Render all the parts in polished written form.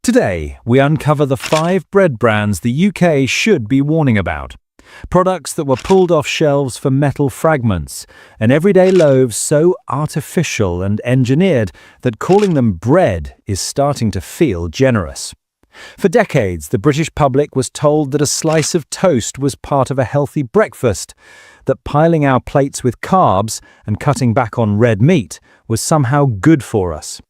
Today, we uncover the 5 bread brands the UK should be warning about. Products that were pulled off shelves for metal fragments, and everyday loaves so artificial and engineered that calling them bread is starting to feel generous. For decades, the British public was told that a slice of toast was part of a healthy breakfast, that piling our plates with carbs and cutting back on red meat was somehow good for us.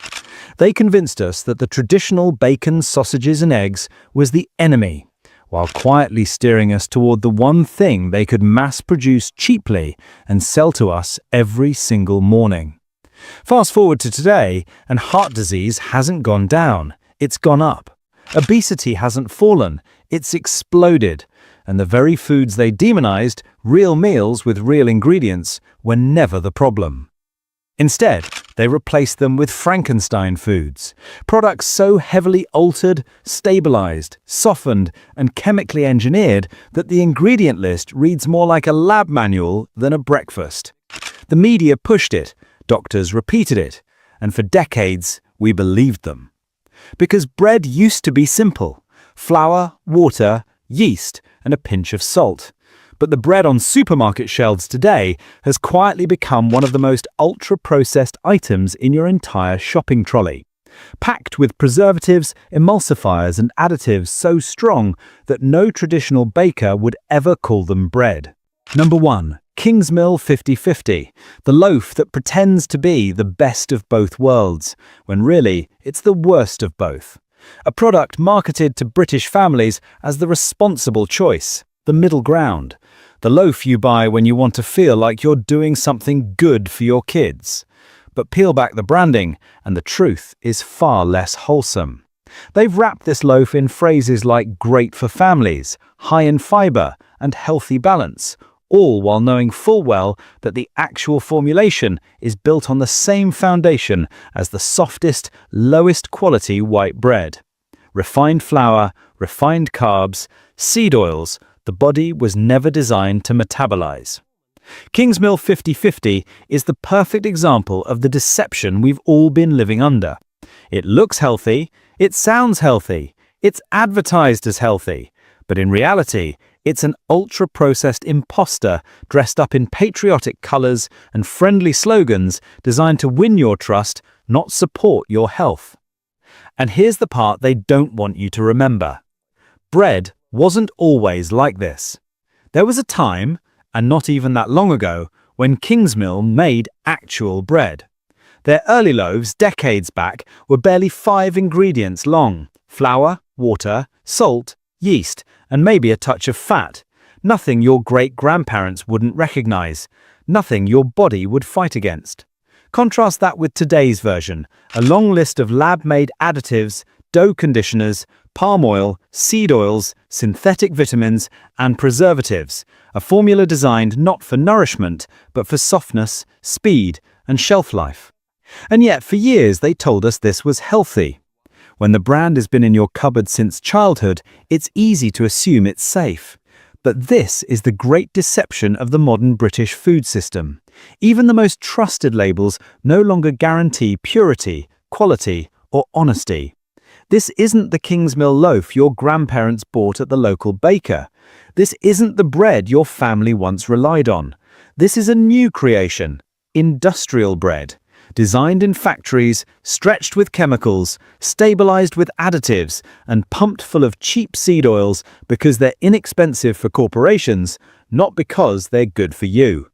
They convinced us that the traditional bacon, sausages and eggs was the enemy, while quietly steering us toward the one thing they could mass-produce cheaply and sell to us every single morning. Fast forward to today, and heart disease hasn't gone down, it's gone up. Obesity hasn't fallen, it's exploded. And the very foods they demonized, real meals with real ingredients, were never the problem. Instead, they replaced them with Frankenstein foods, products so heavily altered, stabilized, softened, and chemically engineered that the ingredient list reads more like a lab manual than a breakfast. The media pushed it, doctors repeated it, and for decades we believed them. Because bread used to be simple: flour, water, yeast, and a pinch of salt. But the bread on supermarket shelves today has quietly become one of the most ultra-processed items in your entire shopping trolley. Packed with preservatives, emulsifiers, and additives so strong that no traditional baker would ever call them bread. Number 1. Kingsmill 50/50, the loaf that pretends to be the best of both worlds, when really it's the worst of both. A product marketed to British families as the responsible choice, the middle ground, the loaf you buy when you want to feel like you're doing something good for your kids. But peel back the branding, and the truth is far less wholesome. They've wrapped this loaf in phrases like great for families, high in fibre, and healthy balance, all while knowing full well that the actual formulation is built on the same foundation as the softest, lowest quality white bread. Refined flour, refined carbs, seed oils, the body was never designed to metabolize. Kingsmill 50/50 is the perfect example of the deception we've all been living under. It looks healthy, it sounds healthy, it's advertised as healthy, but in reality, it's an ultra-processed imposter dressed up in patriotic colors and friendly slogans designed to win your trust, not support your health. And here's the part they don't want you to remember. Bread wasn't always like this. There was a time, and not even that long ago, when Kingsmill made actual bread. Their early loaves, decades back, were barely 5 ingredients long: flour, water, salt, yeast, and maybe a touch of fat. Nothing your great-grandparents wouldn't recognize. Nothing your body would fight against. Contrast that with today's version, a long list of lab-made additives, dough conditioners, palm oil, seed oils, synthetic vitamins, and preservatives, a formula designed not for nourishment, but for softness, speed, and shelf life. And yet, for years, they told us this was healthy. When the brand has been in your cupboard since childhood, it's easy to assume it's safe. But this is the great deception of the modern British food system. Even the most trusted labels no longer guarantee purity, quality, or honesty. This isn't the Kingsmill loaf your grandparents bought at the local baker. This isn't the bread your family once relied on. This is a new creation, industrial bread. Designed in factories, stretched with chemicals, stabilized with additives, and pumped full of cheap seed oils because they're inexpensive for corporations, not because they're good for you.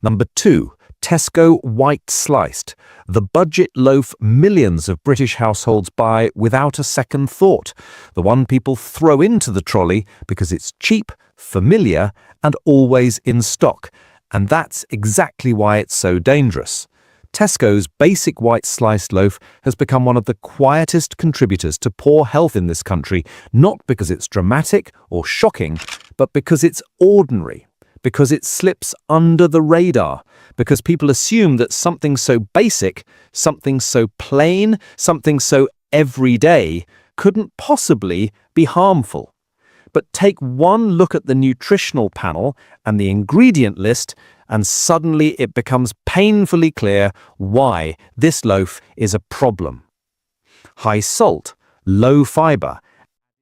Number 2. Tesco White Sliced, the budget loaf millions of British households buy without a second thought, the one people throw into the trolley because it's cheap, familiar, and always in stock. And that's exactly why it's so dangerous. Tesco's basic white sliced loaf has become one of the quietest contributors to poor health in this country, not because it's dramatic or shocking, but because it's ordinary, because it slips under the radar, because people assume that something so basic, something so plain, something so everyday couldn't possibly be harmful. But take one look at the nutritional panel and the ingredient list, and suddenly it becomes painfully clear why this loaf is a problem. High salt, low fiber,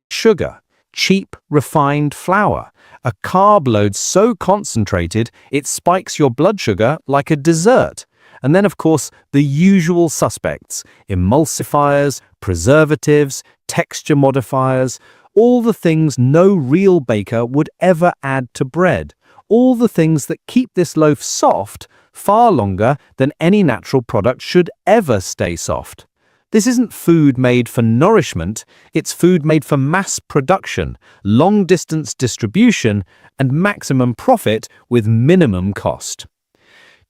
sugar, cheap refined flour, a carb load so concentrated it spikes your blood sugar like a dessert. And then, of course, the usual suspects: emulsifiers, preservatives, texture modifiers, all the things no real baker would ever add to bread. All the things that keep this loaf soft far longer than any natural product should ever stay soft. This isn't food made for nourishment, it's food made for mass production, long-distance distribution, and maximum profit with minimum cost.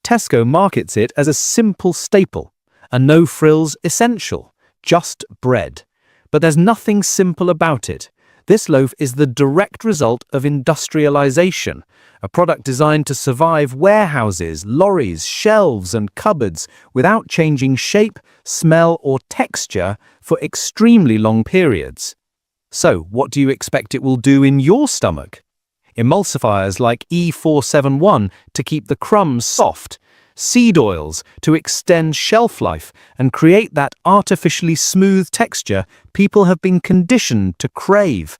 Tesco markets it as a simple staple, a no-frills essential, just bread. But there's nothing simple about it. This loaf is the direct result of industrialization, a product designed to survive warehouses, lorries, shelves, and cupboards without changing shape, smell, or texture for extremely long periods. So, what do you expect it will do in your stomach? Emulsifiers like E471 to keep the crumbs soft, seed oils to extend shelf life and create that artificially smooth texture people have been conditioned to crave.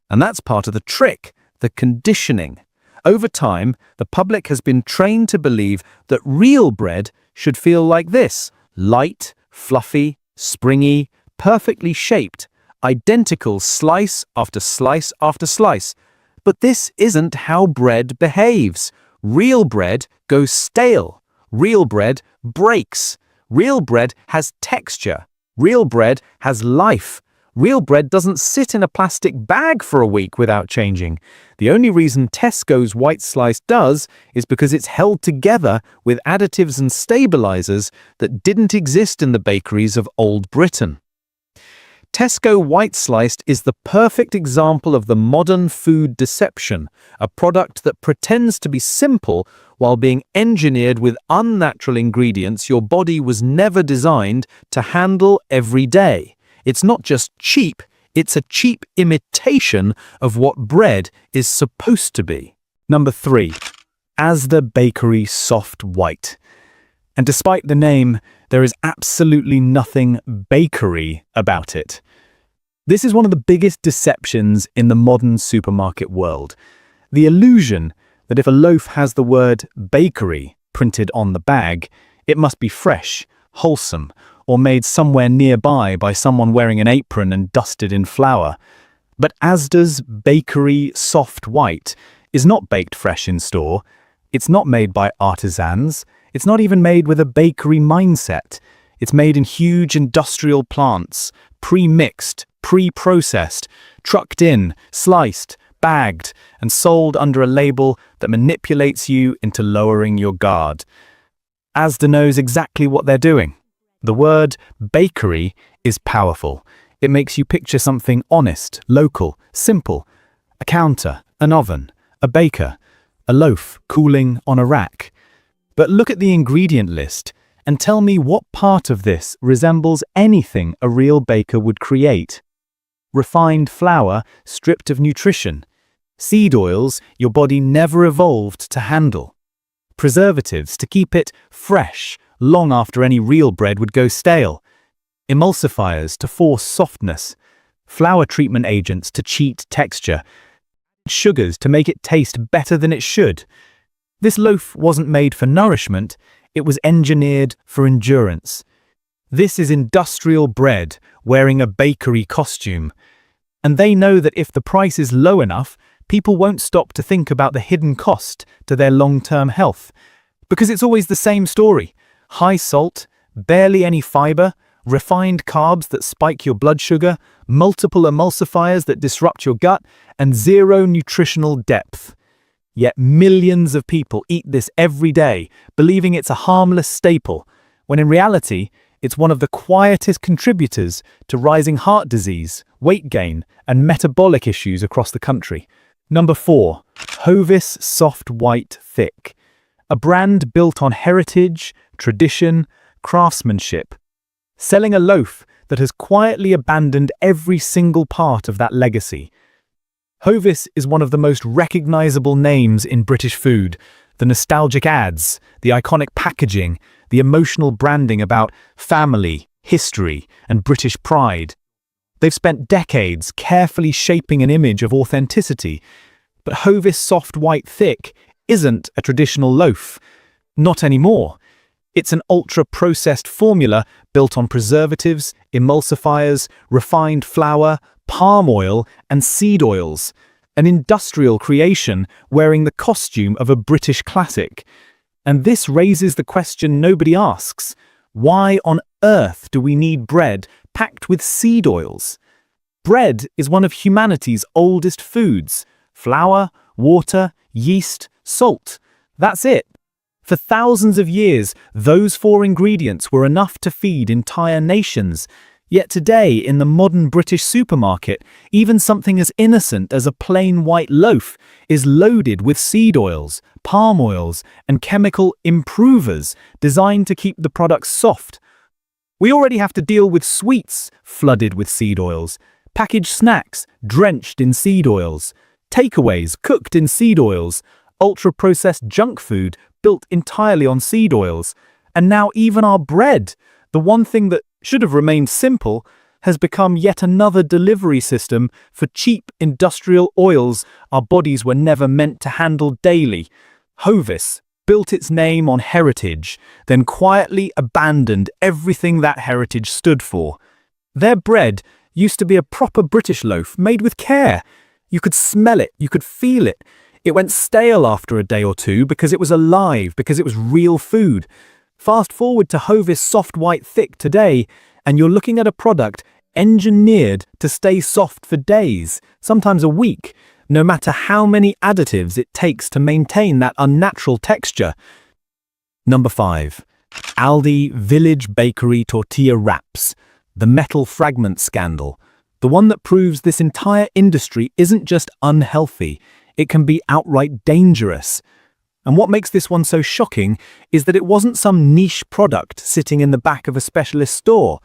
And that's part of the trick, the conditioning. Over time, the public has been trained to believe that real bread should feel like this: light, fluffy, springy, perfectly shaped, identical slice after slice after slice. But this isn't how bread behaves. Real bread goes stale. Real bread breaks. Real bread has texture. Real bread has life. Real bread doesn't sit in a plastic bag for a week without changing. The only reason Tesco's white slice does is because it's held together with additives and stabilizers that didn't exist in the bakeries of old Britain. Tesco White Sliced is the perfect example of the modern food deception, a product that pretends to be simple while being engineered with unnatural ingredients your body was never designed to handle every day. It's not just cheap, it's a cheap imitation of what bread is supposed to be. Number 3. Asda Bakery Soft White. And despite the name, there is absolutely nothing bakery about it. This is one of the biggest deceptions in the modern supermarket world. The illusion that if a loaf has the word bakery printed on the bag, it must be fresh, wholesome, or made somewhere nearby by someone wearing an apron and dusted in flour. But Asda's Bakery Soft White is not baked fresh in store. It's not made by artisans. It's not even made with a bakery mindset. It's made in huge industrial plants, pre-mixed, pre-processed, trucked in, sliced, bagged, and sold under a label that manipulates you into lowering your guard. Asda knows exactly what they're doing. The word bakery is powerful. It makes you picture something honest, local, simple. A counter, an oven, a baker, a loaf cooling on a rack. But look at the ingredient list and tell me what part of this resembles anything a real baker would create. Refined flour stripped of nutrition. Seed oils your body never evolved to handle. Preservatives to keep it fresh long after any real bread would go stale. Emulsifiers to force softness. Flour treatment agents to cheat texture. Sugars to make it taste better than it should. This loaf wasn't made for nourishment, it was engineered for endurance. This is industrial bread wearing a bakery costume. And they know that if the price is low enough, people won't stop to think about the hidden cost to their long-term health. Because it's always the same story. High salt, barely any fiber, refined carbs that spike your blood sugar, multiple emulsifiers that disrupt your gut, and zero nutritional depth. Yet millions of people eat this every day, believing it's a harmless staple, when in reality, it's one of the quietest contributors to rising heart disease, weight gain, and metabolic issues across the country. Number 4. Hovis Soft White Thick. A brand built on heritage, tradition, craftsmanship. Selling a loaf that has quietly abandoned every single part of that legacy. Hovis is one of the most recognizable names in British food. The nostalgic ads, the iconic packaging, the emotional branding about family, history, and British pride. They've spent decades carefully shaping an image of authenticity, but Hovis Soft White Thick isn't a traditional loaf. Not anymore. It's an ultra-processed formula built on preservatives, emulsifiers, refined flour, palm oil, and seed oils. An industrial creation wearing the costume of a British classic. And this raises the question nobody asks. Why on earth do we need bread packed with seed oils? Bread is one of humanity's oldest foods. Flour, water, yeast, salt. That's it. For thousands of years, those four ingredients were enough to feed entire nations. Yet today, in the modern British supermarket, even something as innocent as a plain white loaf is loaded with seed oils, palm oils, and chemical improvers designed to keep the products soft. We already have to deal with sweets flooded with seed oils, packaged snacks drenched in seed oils, takeaways cooked in seed oils, ultra-processed junk food built entirely on seed oils, and now even our bread, the one thing that should have remained simple, has become yet another delivery system for cheap industrial oils our bodies were never meant to handle daily. Hovis built its name on heritage, then quietly abandoned everything that heritage stood for. Their bread used to be a proper British loaf made with care. You could smell it, you could feel it. It went stale after a day or two because it was alive, because it was real food. Fast forward to Hovis Soft White Thick today, and you're looking at a product engineered to stay soft for days, sometimes a week, no matter how many additives it takes to maintain that unnatural texture. Number 5. Aldi Village Bakery Tortilla Wraps. The metal fragment scandal. The one that proves this entire industry isn't just unhealthy, it can be outright dangerous. And what makes this one so shocking is that it wasn't some niche product sitting in the back of a specialist store.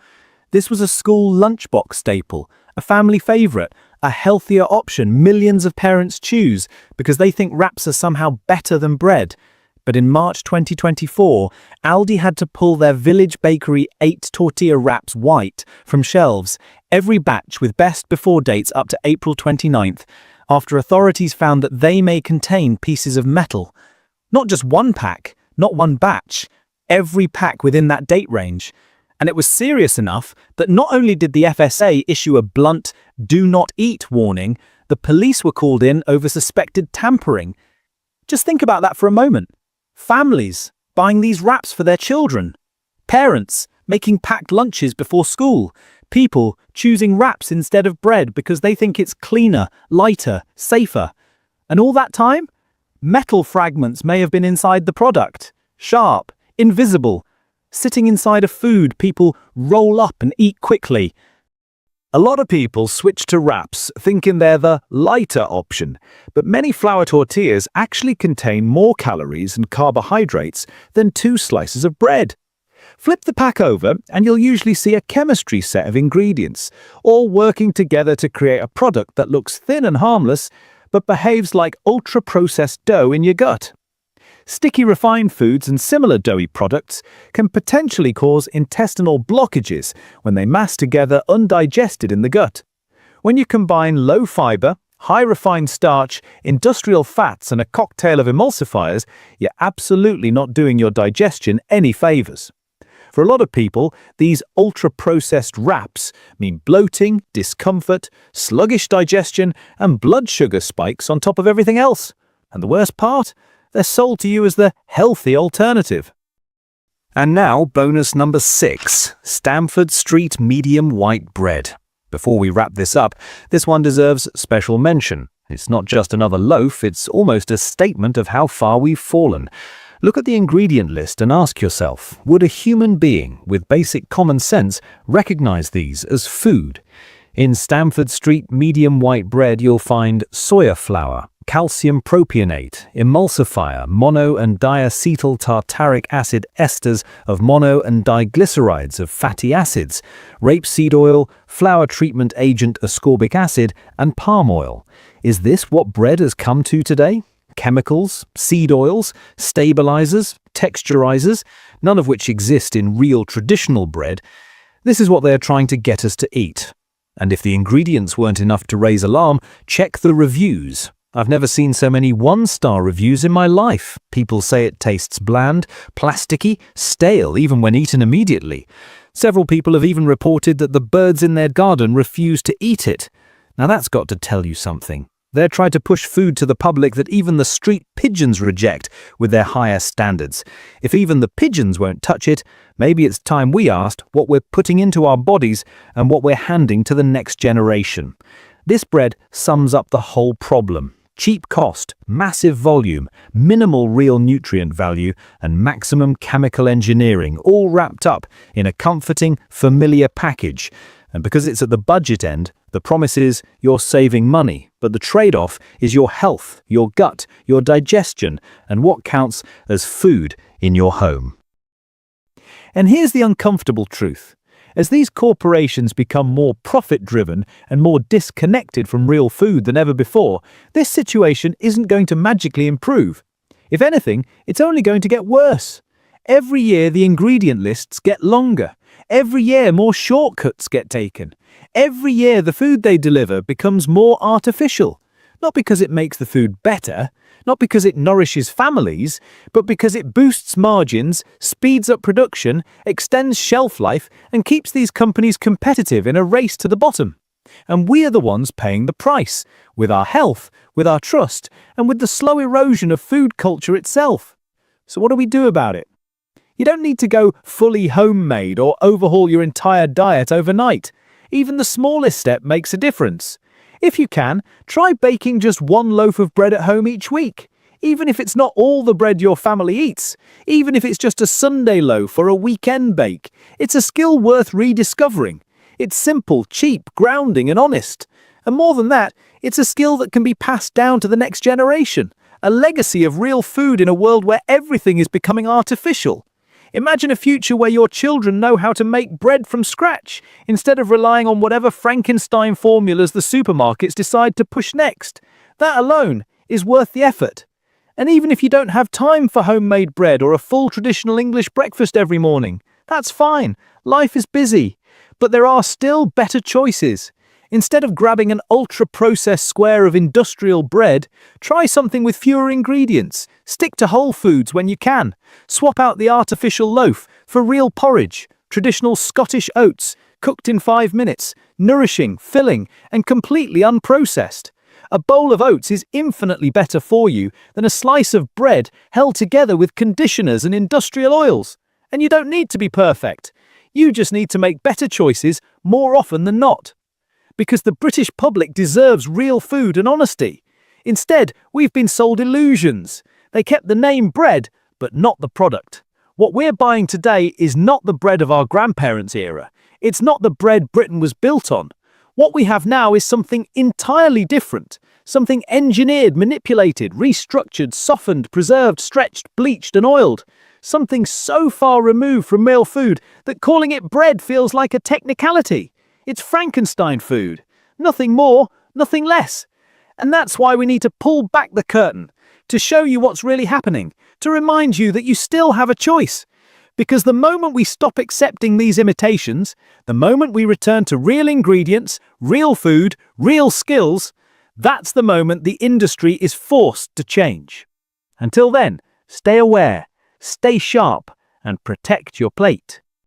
This was a school lunchbox staple, a family favourite, a healthier option millions of parents choose because they think wraps are somehow better than bread. But in March 2024, Aldi had to pull their Village Bakery 8 tortilla wraps white from shelves, every batch with best before dates up to April 29th, after authorities found that they may contain pieces of metal. Not just one pack, not one batch, every pack within that date range. And it was serious enough that not only did the FSA issue a blunt, do not eat warning, the police were called in over suspected tampering. Just think about that for a moment. Families buying these wraps for their children. Parents making packed lunches before school. People choosing wraps instead of bread because they think it's cleaner, lighter, safer. And all that time? Metal fragments may have been inside the product, sharp, invisible, sitting inside a food people roll up and eat quickly. A lot of people switch to wraps thinking they're the lighter option, but many flour tortillas actually contain more calories and carbohydrates than 2 slices of bread. Flip the pack over and you'll usually see a chemistry set of ingredients, all working together to create a product that looks thin and harmless, but behaves like ultra-processed dough in your gut. Sticky refined foods and similar doughy products can potentially cause intestinal blockages when they mass together undigested in the gut. When you combine low fiber, high refined starch, industrial fats and a cocktail of emulsifiers, you're absolutely not doing your digestion any favors. For a lot of people, these ultra-processed wraps mean bloating, discomfort, sluggish digestion, and blood sugar spikes on top of everything else. And the worst part? They're sold to you as the healthy alternative. And now, bonus number 6, Stamford Street Medium White Bread. Before we wrap this up, this one deserves special mention. It's not just another loaf, it's almost a statement of how far we've fallen. Look at the ingredient list and ask yourself, would a human being with basic common sense recognize these as food? In Stamford Street Medium White Bread, you'll find soya flour, calcium propionate, emulsifier, mono and diacetyl tartaric acid esters of mono and diglycerides of fatty acids, rapeseed oil, flour treatment agent ascorbic acid, and palm oil. Is this what bread has come to today? Chemicals, seed oils, stabilizers, texturizers, none of which exist in real traditional bread. This is what they are trying to get us to eat. And if the ingredients weren't enough to raise alarm, check the reviews. I've never seen so many one-star reviews in my life. People say it tastes bland, plasticky, stale, even when eaten immediately. Several people have even reported that the birds in their garden refuse to eat it. Now that's got to tell you something. They're trying to push food to the public that even the street pigeons reject with their higher standards. If even the pigeons won't touch it, maybe it's time we asked what we're putting into our bodies and what we're handing to the next generation. This bread sums up the whole problem. Cheap cost, massive volume, minimal real nutrient value, and maximum chemical engineering, all wrapped up in a comforting, familiar package. And because it's at the budget end, the promise is you're saving money, but the trade-off is your health, your gut, your digestion, and what counts as food in your home. And here's the uncomfortable truth. As these corporations become more profit-driven and more disconnected from real food than ever before, this situation isn't going to magically improve. If anything, it's only going to get worse. Every year the ingredient lists get longer. Every year more shortcuts get taken. Every year the food they deliver becomes more artificial. Not because it makes the food better, not because it nourishes families, but because it boosts margins, speeds up production, extends shelf life, and keeps these companies competitive in a race to the bottom. And we are the ones paying the price, with our health, with our trust, and with the slow erosion of food culture itself. So what do we do about it? You don't need to go fully homemade or overhaul your entire diet overnight. Even the smallest step makes a difference. If you can, try baking just one loaf of bread at home each week. Even if it's not all the bread your family eats, even if it's just a Sunday loaf or a weekend bake, it's a skill worth rediscovering. It's simple, cheap, grounding and honest. And more than that, it's a skill that can be passed down to the next generation, a legacy of real food in a world where everything is becoming artificial. Imagine a future where your children know how to make bread from scratch, instead of relying on whatever Frankenstein formulas the supermarkets decide to push next. That alone is worth the effort. And even if you don't have time for homemade bread or a full traditional English breakfast every morning, that's fine. Life is busy. But there are still better choices. Instead of grabbing an ultra-processed square of industrial bread, try something with fewer ingredients. Stick to whole foods when you can. Swap out the artificial loaf for real porridge, traditional Scottish oats, cooked in 5 minutes, nourishing, filling, and completely unprocessed. A bowl of oats is infinitely better for you than a slice of bread held together with conditioners and industrial oils. And you don't need to be perfect. You just need to make better choices more often than not. Because the British public deserves real food and honesty. Instead, we've been sold illusions. They kept the name bread, but not the product. What we're buying today is not the bread of our grandparents' era. It's not the bread Britain was built on. What we have now is something entirely different. Something engineered, manipulated, restructured, softened, preserved, stretched, bleached and oiled. Something so far removed from real food that calling it bread feels like a technicality. It's Frankenstein food. Nothing more, nothing less. And that's why we need to pull back the curtain, to show you what's really happening, to remind you that you still have a choice. Because the moment we stop accepting these imitations, the moment we return to real ingredients, real food, real skills, that's the moment the industry is forced to change. Until then, stay aware, stay sharp, and protect your plate.